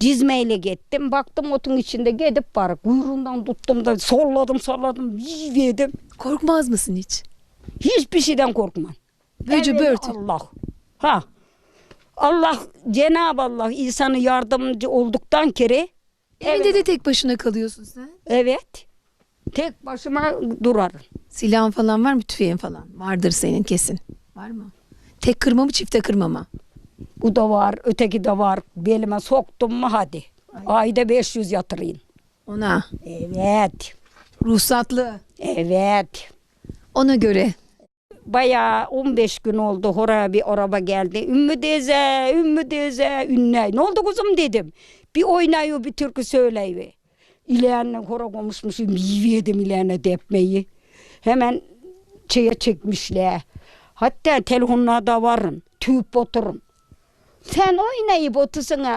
Dizmeyle gittim. Baktım otun içinde gidip var. Kuyruğundan tuttum da solladım. Yedim. Korkmaz mısın hiç? Hiçbir şeyden korkmam. Böylece Evvela börtü. Allah. Ha. Allah, Cenab-ı Allah insanı yardımcı olduktan kere Evinde de tek başına kalıyorsun sen. evet. Tek başıma durarım. Silahın falan var mı? Tüfeğin falan. Vardır senin kesin. Var mı? Tek kırma mı çifte kırma mı? Bu da var, öteki de var. Belime soktum mu hadi. Ayda 500 yatırayım. Ona. Evet. Ruhsatlı. Evet. Ona göre. Bayağı 15 gün oldu. Oraya bir araba geldi. Ümmü teyze, ünlü. Ne oldu kuzum dedim. Bir oynayıyor, bir türkü söyleyiver. İleyenle hora konuşmuşum. Yiyedim ileyenle depmeyi. Hemen çekmişler. Hatta telefonlarda varın. Tüyüp oturun. Sen oynayıp otursun ha.